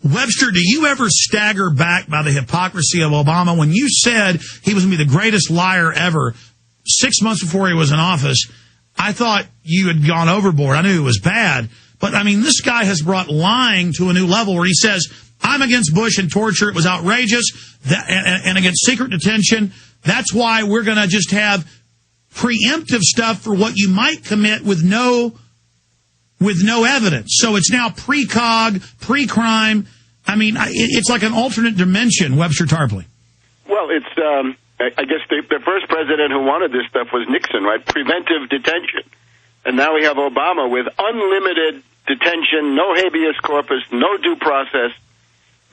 Webster, do you ever stagger back by the hypocrisy of Obama? When you said he was going to be the greatest liar ever 6 months before he was in office, I thought you had gone overboard. I knew it was bad. But, I mean, this guy has brought lying to a new level where he says, I'm against Bush and torture. It was outrageous. And against secret detention. That's why we're going to just have preemptive stuff for what you might commit with no evidence. So it's now pre-cog, pre-crime. I mean, it's like an alternate dimension, Webster Tarpley. Well, it's, I guess the first president who wanted this stuff was Nixon, right? Preventive detention. And now we have Obama with unlimited detention, no habeas corpus, no due process,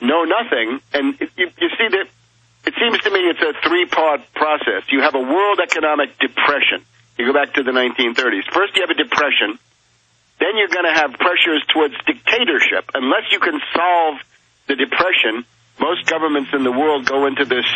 no nothing. And you see that it seems to me it's a three-part process. You have a world economic depression. You go back to the 1930s. First, you have a depression. Then you're going to have pressures towards dictatorship. Unless you can solve the depression, most governments in the world go into this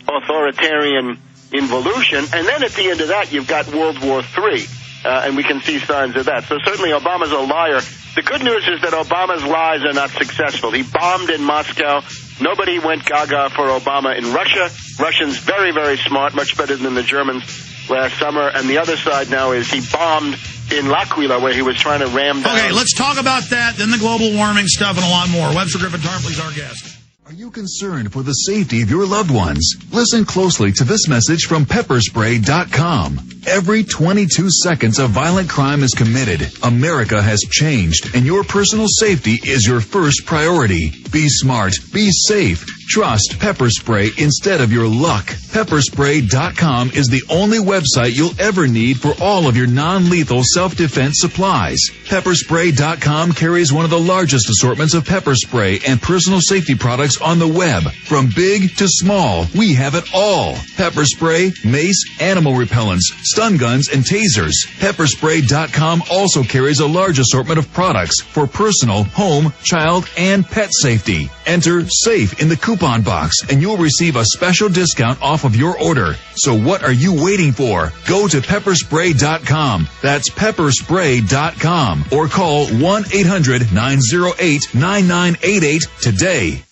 authoritarian involution. And then at the end of that, you've got World War III. And we can see signs of that. So certainly Obama's a liar. The good news is that Obama's lies are not successful. He bombed in Moscow. Nobody went gaga for Obama in Russia. Russians very, very smart, much better than the Germans last summer. And the other side now is he bombed in L'Aquila, where he was trying to ram down. Okay, let's talk about that, then the global warming stuff, and a lot more. Webster Tarpley's our guest. Are you concerned for the safety of your loved ones? Listen closely to this message from pepperspray.com. Every 22 seconds a violent crime is committed. America has changed, and your personal safety is your first priority. Be smart. Be safe. Trust Pepper Spray instead of your luck. Pepperspray.com is the only website you'll ever need for all of your non-lethal self-defense supplies. Pepperspray.com carries one of the largest assortments of pepper spray and personal safety products on the web. From big to small, we have it all. Pepper spray, mace, animal repellents, stun guns, and tasers. Pepperspray.com also carries a large assortment of products for personal, home, child, and pet safety. Enter SAFE in the coupon box and you'll receive a special discount off of your order. So what are you waiting for? Go to pepperspray.com. That's pepperspray.com or call 1-800-908-9988 today.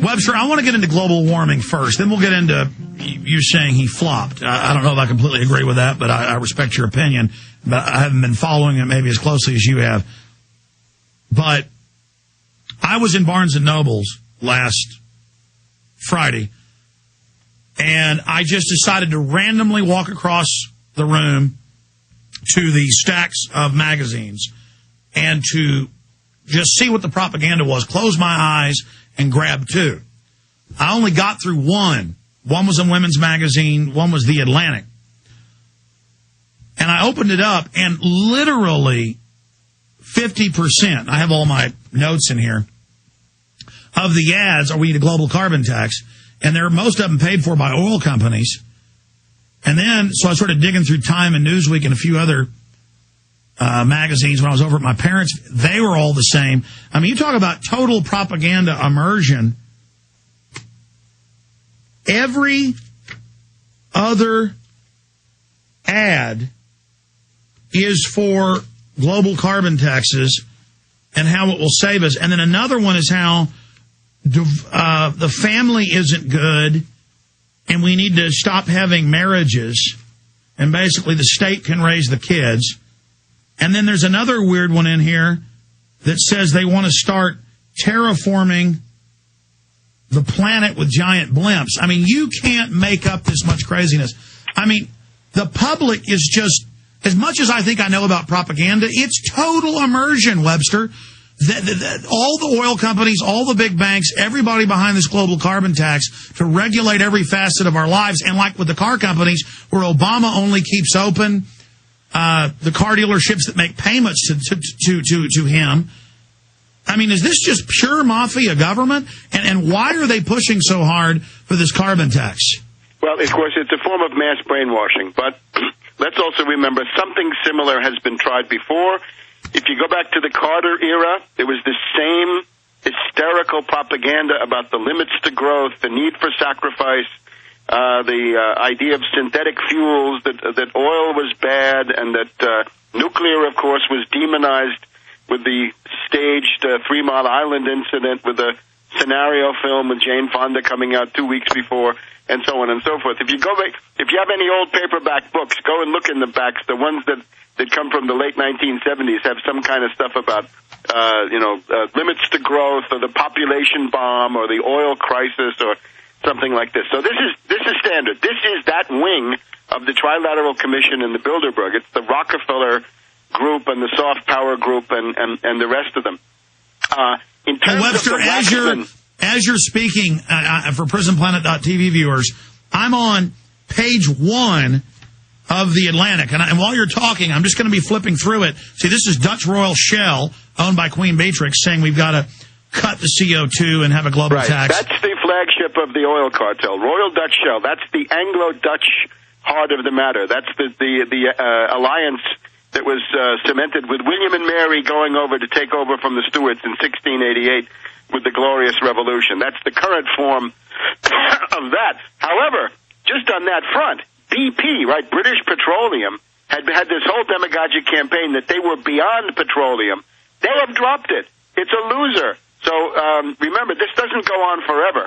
Webster, I want to get into global warming first. Then we'll get into you saying he flopped. I don't know if I completely agree with that, but I respect your opinion. But I haven't been following it maybe as closely as you have. But I was in Barnes & Noble's last Friday, and I just decided to randomly walk across the room to the stacks of magazines and to just see what the propaganda was, close my eyes, and grab two. I only got through one. One was a women's magazine, one was The Atlantic. And I opened it up, and literally 50%, I have all my notes in here, of the ads are we need a global carbon tax, and they're most of them paid for by oil companies. And then, so I started digging through Time and Newsweek and a few other magazines when I was over at my parents'. They were all the same. I mean, you talk about total propaganda immersion. Every other ad is for global carbon taxes and how it will save us. And then another one is how the family isn't good and we need to stop having marriages. And basically the state can raise the kids. And then there's another weird one in here that says they want to start terraforming the planet with giant blimps. I mean, you can't make up this much craziness. I mean, the public is just, as much as I think I know about propaganda, it's total immersion, Webster. All the oil companies, all the big banks, everybody behind this global carbon tax to regulate every facet of our lives. And like with the car companies, where Obama only keeps open the car dealerships that make payments to him. I mean, is this just pure mafia government? And why are they pushing so hard for this carbon tax? Well, of course, it's a form of mass brainwashing. But let's also remember something similar has been tried before. If you go back to the Carter era, there was the same hysterical propaganda about the limits to growth, the need for sacrifice, the idea of synthetic fuels, that oil was bad, and that nuclear, of course, was demonized with the staged 3 Mile Island incident with a scenario film with Jane Fonda coming out 2 weeks before, and so on and so forth. If you go back, if you have any old paperback books, go and look in the backs. The ones that come from the late 1970s have some kind of stuff about, limits to growth, or the population bomb, or the oil crisis, or something like this. So this is standard. This is that wing of the Trilateral Commission and the Bilderberg. It's the Rockefeller group and the soft power group and the rest of them. In terms Webster, of the as you're speaking for PrisonPlanet.tv viewers, I'm on page 1 of the Atlantic, and while you're talking, I'm just going to be flipping through it. See, this is Dutch Royal Shell, owned by Queen Beatrix, saying we've got to cut the CO2 and have a global tax. That's the flagship of the oil cartel, Royal Dutch Shell. That's the Anglo-Dutch heart of the matter. That's the alliance that was cemented with William and Mary going over to take over from the Stuarts in 1688 with the Glorious Revolution. That's the current form of that. However, just on that front, BP, right, British Petroleum, had this whole demagogic campaign that they were beyond petroleum. They have dropped it. It's a loser. So remember, this doesn't go on forever.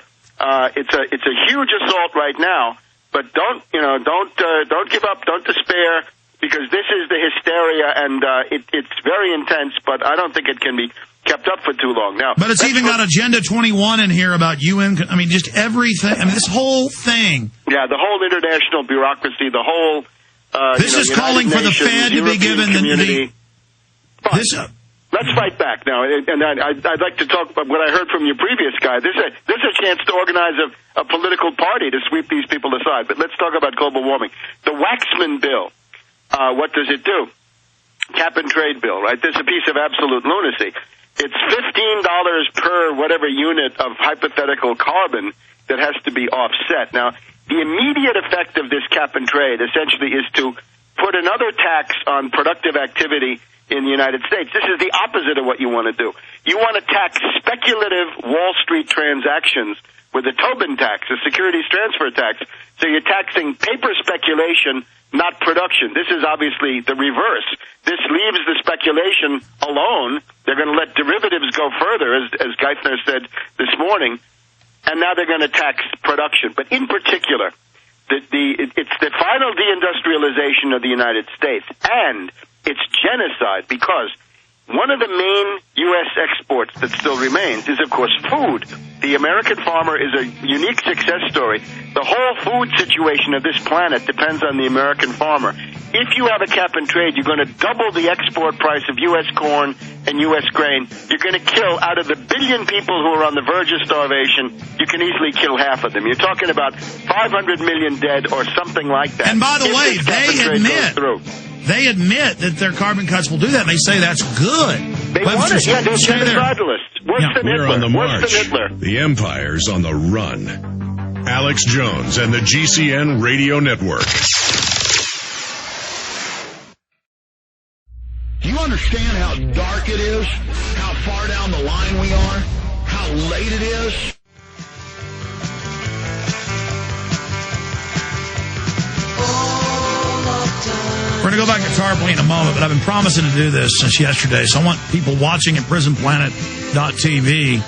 It's a huge assault right now, but don't give up, don't despair, because this is the hysteria, and it's very intense. But I don't think it can be kept up for too long now. But it's even got Agenda 21 in here about UN. I mean, just everything. I mean, this whole thing. Yeah, the whole international bureaucracy, the whole. This is calling for the Fed to be given the. Let's fight back now, and I'd like to talk about what I heard from your previous guy. This is a chance to organize a political party to sweep these people aside. But let's talk about global warming. The Waxman bill. What does it do? Cap and trade bill, right? This is a piece of absolute lunacy. It's $15 per whatever unit of hypothetical carbon that has to be offset. Now, the immediate effect of this cap and trade essentially is to put another tax on productive activity in the United States. This is the opposite of what you want to do. You want to tax speculative Wall Street transactions with a Tobin tax, a securities transfer tax. So you're taxing paper speculation, not production. This is obviously the reverse. This leaves the speculation alone. They're going to let derivatives go further, as Geithner said this morning, and now they're going to tax production. But in particular, it's the final deindustrialization of the United States, and it's genocide, because one of the main U.S. exports that still remains is, of course, food. The American farmer is a unique success story. The whole food situation of this planet depends on the American farmer. If you have a cap and trade, you're going to double the export price of U.S. corn and U.S. grain. You're going to kill, out of the billion people who are on the verge of starvation, you can easily kill half of them. You're talking about 500 million dead or something like that. And by the way, they admit that their carbon cuts will do that. And they say that's good. They want it. Yeah, they're genocidalists. Worse than Hitler. We're on the march. Worse than Hitler. The empire's on the run. Alex Jones and the GCN Radio Network. Do you understand how dark it is? How far down the line we are? How late it is? We're going to go back to Tarpley in a moment, but I've been promising to do this since yesterday, so I want people watching at PrisonPlanet.tv.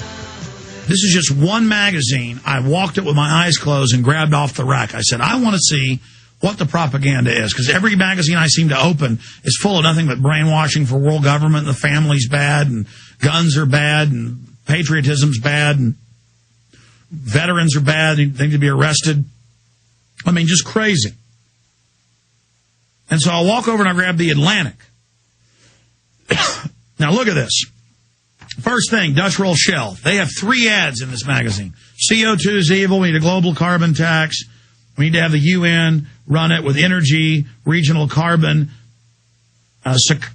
This is just one magazine. I walked it with my eyes closed and grabbed off the rack. I said, I want to see what the propaganda is, because every magazine I seem to open is full of nothing but brainwashing for world government, and the family's bad, and guns are bad, and patriotism's bad, and veterans are bad, they need to be arrested. I mean, just crazy. And so I'll walk over and I'll grab the Atlantic. Now look at this. First thing, Dutch Roll Shell. They have 3 ads in this magazine. CO2 is evil. We need a global carbon tax. We need to have the UN run it with energy, regional carbon,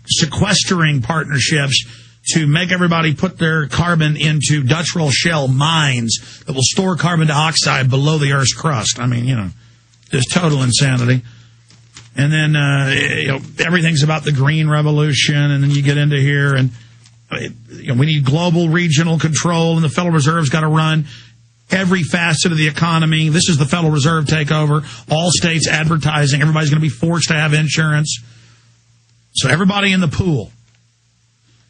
sequestering partnerships to make everybody put their carbon into Dutch Roll Shell mines that will store carbon dioxide below the Earth's crust. I mean, just total insanity. And then everything's about the green revolution, and then you get into here, and we need global regional control, and the Federal Reserve's got to run every facet of the economy. This is the Federal Reserve takeover. All states advertising. Everybody's going to be forced to have insurance. So everybody in the pool.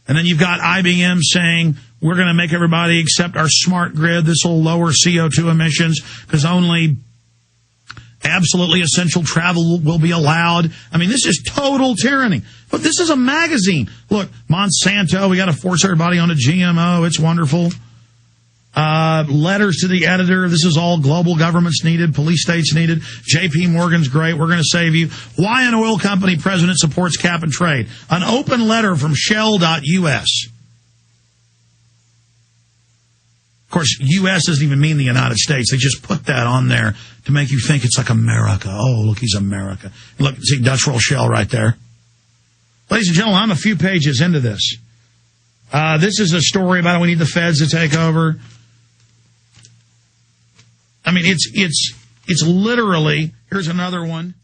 And then you've got IBM saying, we're going to make everybody accept our smart grid. This will lower CO2 emissions because only absolutely essential travel will be allowed. I mean, this is total tyranny. But this is a magazine. Look, Monsanto, we got to force everybody on a GMO. It's wonderful. Letters to the editor. This is all global governments needed, police states needed. JP Morgan's great. We're going to save you. Why an oil company president supports cap and trade. An open letter from Shell.us. Of course, U.S. doesn't even mean the United States. They just put that on there to make you think it's like America. Oh, look, he's America. Look, see Dutch Roll Shell right there. Ladies and gentlemen, I'm a few pages into this. This is a story about how we need the feds to take over. I mean, it's literally, here's another one.